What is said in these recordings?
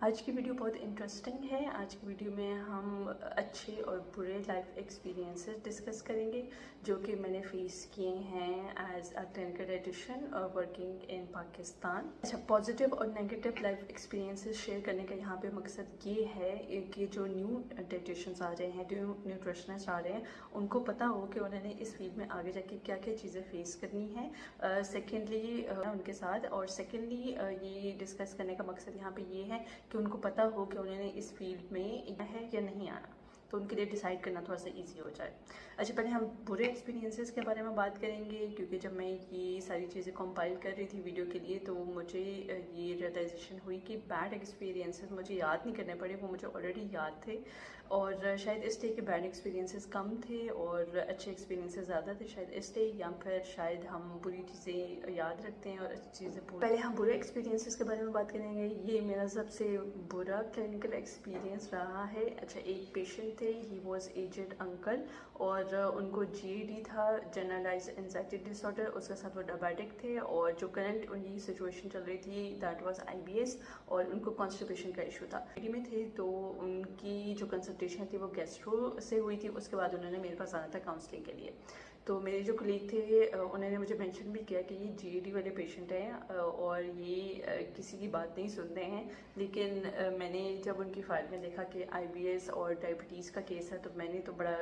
आज की वीडियो बहुत इंटरेस्टिंग है। आज की वीडियो में हम अच्छे और बुरे लाइफ एक्सपीरियंसेस डिस्कस करेंगे जो कि मैंने फेस किए हैं एज अ क्लिनिकल डाइटिशियन और वर्किंग इन पाकिस्तान। अच्छा, पॉजिटिव और नेगेटिव लाइफ एक्सपीरियंसेस शेयर करने का यहाँ पे मकसद ये है कि जो न्यू डाइटिशियंस आ रहे हैं, न्यू न्यूट्रिशनिस्ट आ रहे हैं, उनको पता हो कि उन्होंने इस फील्ड में आगे जाके क्या क्या चीज़ें फेस करनी है। सेकेंडली उनके साथ, और सेकेंडली ये डिस्कस करने का मकसद यहाँ पे ये है कि उनको पता हो कि उन्होंने इस फील्ड में आना है या नहीं आना, तो उनके लिए डिसाइड करना थोड़ा सा इजी हो जाए। अच्छा, पहले हम बुरे एक्सपीरियंसेस के बारे में बात करेंगे, क्योंकि जब मैं ये सारी चीज़ें कंपाइल कर रही थी वीडियो के लिए तो मुझे ये रियलाइजेशन हुई कि बैड एक्सपीरियंसेस मुझे याद नहीं करने पड़े, वो मुझे ऑलरेडी याद थे। और शायद इसलिए कि बैड एक्सपीरियंसेस कम थे और अच्छे एक्सपीरियंसेस ज़्यादा थे, शायद इसलिए, या फिर शायद हम बुरी चीज़ें याद रखते हैं और अच्छी चीज़ें भूल। पहले हम बुरे एक्सपीरियंसेस के बारे में बात करेंगे। ये मेरा सबसे बुरा क्लिनिकल एक्सपीरियंस रहा है। अच्छा, एक पेशेंट थे, ही वॉज एजेड अंकल, और उनको GAD था, जनरलाइज एंजाइटी डिसऑर्डर, उसके साथ वो डायबिटिक थे, और जो करंट उनकी सिचुएशन चल रही थी दैट वाज IBS, और उनको कॉन्स्टिपेशन का इशू था। GAD में थे तो उनकी जो कंसल्टेशन थी वो गैस्ट्रो से हुई थी। उसके बाद उन्होंने मेरे पास आना था काउंसलिंग के लिए। तो मेरे जो कलीग थे उन्होंने मुझे मेंशन भी किया कि ये GAD वाले पेशेंट हैं और ये किसी की बात नहीं सुनते हैं। लेकिन मैंने जब उनकी फाइल में देखा कि IBS और डायबिटीज़ का केस है, तो मैंने तो बड़ा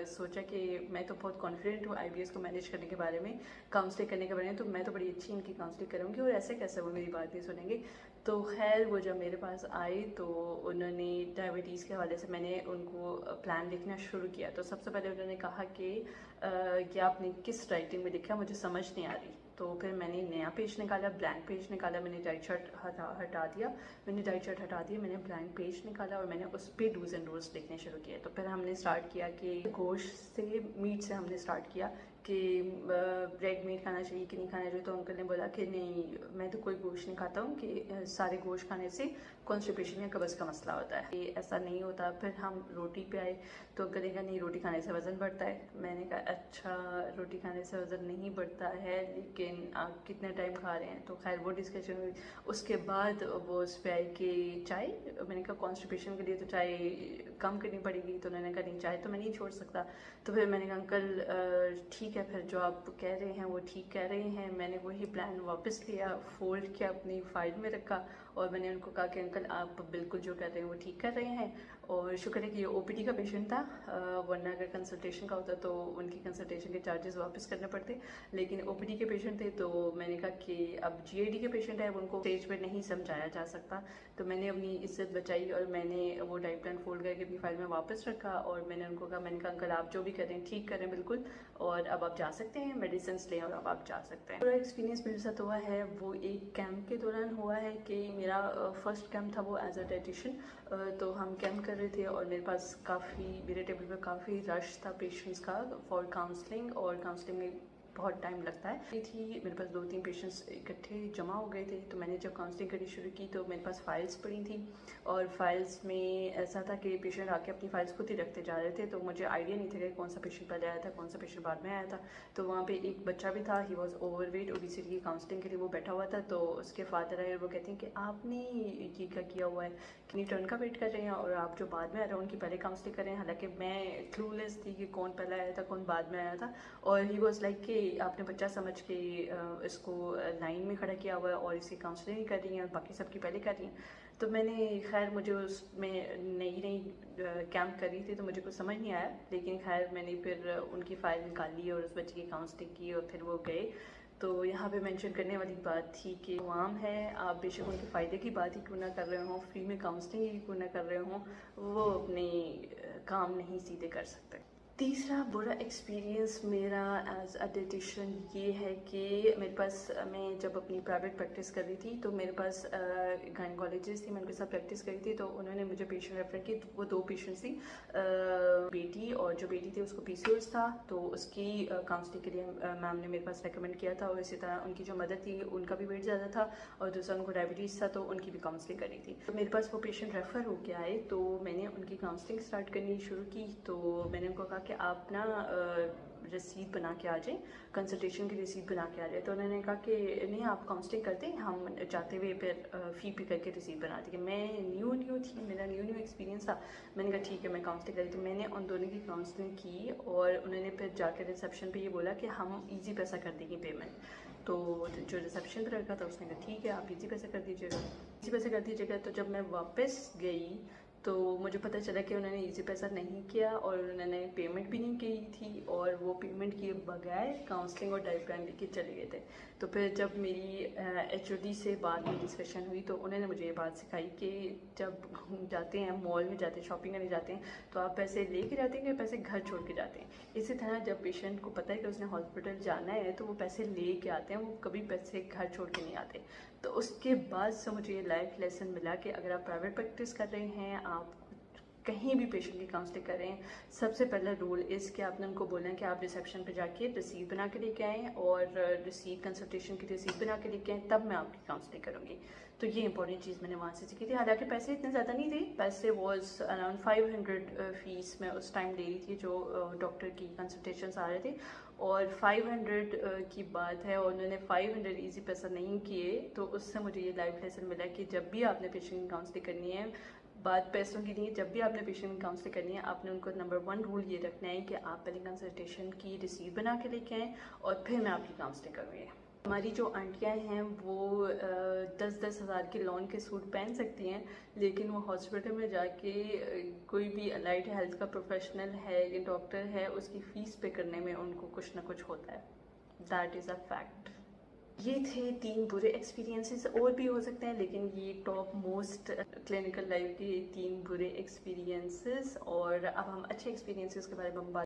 सोचा कि मैं तो बहुत कॉन्फिडेंट हूँ IBS को मैनेज करने के बारे में, काउंसलिंग करने के बारे में, तो मैं तो बड़ी अच्छी इनकी काउंसलिंग करूँगी और ऐसे कैसे वो मेरी बात नहीं सुनेंगे। तो खैर वो जब मेरे पास आए तो उन्होंने डायबिटीज़ के हवाले से, मैंने उनको प्लान लिखना शुरू किया। तो सबसे पहले उन्होंने कहा कि आपने किस राइटिंग में लिखा, मुझे समझ नहीं आ रही। तो फिर मैंने नया पेज निकाला, ब्लैंक पेज निकाला, मैंने डाइट चार्ट हटा दिया, मैंने ब्लैंक पेज निकाला और मैंने उस पर डूज एंड डोंट्स लिखने शुरू किए। तो फिर हमने स्टार्ट किया कि गोश्त से, मीट से हमने स्टार्ट किया कि ब्रेड मीट खाना चाहिए कि नहीं खाना चाहिए। तो अंकल ने बोला कि नहीं, मैं तो कोई गोश्त नहीं खाता हूँ, कि सारे गोश्त खाने से कॉन्स्टिपेशन या कब्ज़ का मसला होता है, ये ऐसा नहीं होता। फिर हम रोटी पे आए तो अंकल ने कहा नहीं, रोटी खाने से वज़न बढ़ता है। मैंने कहा अच्छा, रोटी खाने से वज़न नहीं बढ़ता है, लेकिन आप कितने टाइम खा रहे हैं? तो खैर वो डिस्कशन हुई। उसके बाद वो उस पर आई कि चाय, मैंने कहा कॉन्स्टिपेशन के लिए तो चाय कम करनी पड़ेगी। तो उन्होंने कहा नहीं, चाय तो मैं नहीं छोड़ सकता। तो फिर मैंने कहा अंकल ठीक है, फिर जो आप कह रहे हैं वो ठीक कह रहे हैं। मैंने वही प्लान वापस लिया, फोल्ड किया, अपनी फाइल में रखा, और मैंने उनको कहा कि अंकल आप बिल्कुल जो कर रहे हैं वो ठीक कर रहे हैं। और शुक्र है कि ये OPD का पेशेंट था, वरना अगर कंसल्टेशन का होता तो उनकी कंसल्टेशन के चार्जेस वापस करने पड़ते। लेकिन OPD के पेशेंट थे, तो मैंने कहा कि अब GAD के पेशेंट है, उनको स्टेज पर नहीं समझाया जा सकता। तो मैंने अपनी इज्जत बचाई और मैंने वो डाइट प्लान फोल्ड करके अपनी फाइल में वापस रखा, और मैंने उनको कहा, मैंने कहा अंकल आप जो भी करें ठीक करें बिल्कुल, और अब आप जा सकते हैं, मेडिसिन लें और अब आप जा सकते हैं। पूरा एक्सपीरियंस मेरे साथ हुआ है वो एक कैंप के दौरान हुआ है कि मेरा फर्स्ट कैंप था वो एज अ डाइटिशियन। तो हम कैंप कर रहे थे और मेरे पास काफ़ी, मेरे टेबल पर काफ़ी रश था पेशेंट्स का फॉर काउंसलिंग, और काउंसलिंग में बहुत टाइम लगता है। ये थी, मेरे पास 2-3 पेशेंट्स इकट्ठे जमा हो गए थे। तो मैंने जब काउंसलिंग करनी शुरू की तो मेरे पास फाइल्स पड़ी थी, और फाइल्स में ऐसा था कि पेशेंट आके अपनी फाइल्स खुद ही रखते जा रहे थे। तो मुझे आइडिया नहीं था कि कौन सा पेशेंट पहले आया था, कौन सा पेशेंट बाद में आया था। तो वहाँ पे एक बच्चा भी था, ही वॉज ओवरवेट, ओबेसिटी की काउंसलिंग के लिए वो बैठा हुआ था। तो उसके फादर आए और वो कहते हैं कि आपने ये क्या किया हुआ है, कितनी टर्न का वेट कर रहे हैं, और आप जो बाद में आ रहे हैं उनकी पहले काउंसलिंग कर रहे हैं। हालांकि मैं क्लूलेस थी कि कौन पहले आया था कौन बाद में आया था। और ही वॉज लाइक कि आपने बच्चा समझ के इसको लाइन में खड़ा किया हुआ है और इसकी काउंसलिंग कर रही हैं और बाकी सबकी पहले कर रही हैं। तो मैंने, खैर मुझे उसमें नई नई कैंप करी थी तो मुझे कुछ समझ नहीं आया, लेकिन खैर मैंने फिर उनकी फ़ाइल निकाली और उस बच्चे की काउंसलिंग की और फिर वो गए। तो यहाँ पे मेंशन करने वाली बात थी कि आम है, आप बेशक उनके फ़ायदे की बात ही क्यों ना कर रहे हों, फ्री में काउंसलिंग ही क्यों ना कर रहे हों, वो अपने काम नहीं सीधे कर सकते। तीसरा बुरा एक्सपीरियंस मेरा एज अ डाइटिशियन ये है कि मेरे पास, मैं जब अपनी प्राइवेट प्रैक्टिस कर रही थी तो मेरे पास गायनकोलॉजिस्ट थी, मैं उनके साथ प्रैक्टिस करी थी। तो उन्होंने मुझे पेशेंट रेफर की, तो वो 2 पेशेंट्स थी, बेटी, और जो बेटी थी उसको PCOS था, तो उसकी काउंसलिंग के लिए मैम ने मेरे पास रेकमेंड किया था। और इसी तरह उनकी जो मदर थी उनका भी वेट ज़्यादा था, और दूसरा उनको डायबिटीज़ था, तो उनकी भी काउंसलिंग करनी थी। तो मेरे पास वो पेशेंट रेफ़र होके आए, तो मैंने उनकी काउंसलिंग स्टार्ट करनी शुरू की। तो मैंने उनको कहा कि आप ना रसीद बना के आ जाएं, कंसल्टेशन की रसीद बना के आ जाए। तो उन्होंने कहा कि नहीं, आप काउंसलिंग करते हैं, हम चाहते हुए फिर फ़ी पे करके रसीद बना दी। मैं न्यू थी, मेरा न्यू एक्सपीरियंस था। मैंने कहा ठीक है, मैं काउंसलिंग करी। तो मैंने उन दोनों की काउंसलिंग की और उन्होंने फिर जाकर रिसेप्शन पे ये बोला कि हम ईजी पैसा कर देंगे पेमेंट। तो जो रिसेप्शन पर रखा था उसने कहा ठीक है, आप ईजी पैसा कर दीजिएगा, ईजी पैसा कर दीजिएगा। तो जब मैं वापस गई तो मुझे पता चला कि उन्होंने ईजी पैसा नहीं किया और उन्होंने पेमेंट भी नहीं की थी, और वो पेमेंट किए बगैर काउंसलिंग और डायग्राम लेके चले गए थे। तो फिर जब मेरी HOD से बाद में डिस्कशन हुई तो उन्होंने मुझे ये बात सिखाई कि जब जाते हैं मॉल में, जाते हैं शॉपिंग करने जाते हैं, तो आप पैसे लेके जाते हैं कि पैसे घर छोड़ के जाते हैं। इसी तरह जब पेशेंट को पता है कि उसने हॉस्पिटल जाना है तो वो पैसे ले के आते हैं, वो कभी पैसे घर छोड़ के नहीं आते। तो उसके बाद से मुझे ये लाइफ लेसन मिला कि अगर आप प्राइवेट प्रैक्टिस कर रहे हैं, आप कहीं भी पेशेंट की काउंसलिंग कर रहे हैं, सबसे पहला रूल इस कि आपने उनको बोलना है कि आप रिसेप्शन पे जाके रसीद बना के लेके आएँ, और रसीद कंसल्टेशन की रसीद बना के लेके आएँ, तब मैं आपकी काउंसलिंग करूँगी। तो ये इंपॉर्टेंट चीज़ मैंने वहाँ से सीखी थी। हालांकि पैसे इतने ज़्यादा नहीं थे, पैसे वॉज अराउंड 500 फीस मैं उस टाइम ले रही थी जो डॉक्टर की कंसल्टेशन आ रहे थे, और 500 की बात है और उन्होंने 500 ईजी पैसा नहीं किए। तो उससे मुझे ये लाइफ लेसन मिला कि जब भी आपने पेशेंट की काउंसलिंग करनी है, बात पैसों की नहीं है, जब भी आपने पेशेंट की काउंसलिंग करनी है, आपने उनको नंबर 1 रूल ये रखना है कि आप पहले कंसल्टेशन की रिसीट बना के लेके आएँ और फिर मैं आपकी काउंसलिंग करूँगी। हमारी जो आंटियां हैं वो 10-10 हज़ार के लॉन के सूट पहन सकती हैं, लेकिन वो हॉस्पिटल में जाके कोई भी अलाइड हेल्थ का प्रोफेशनल है या डॉक्टर है, उसकी फ़ीस पे करने में उनको कुछ ना कुछ होता है। That is a fact. ये थे 3 बुरे एक्सपीरियंसेस, और भी हो सकते हैं, लेकिन ये टॉप मोस्ट क्लिनिकल लाइफ के 3 बुरे एक्सपीरियंसेस। और अब हम अच्छे एक्सपीरियंसेस के बारे में बात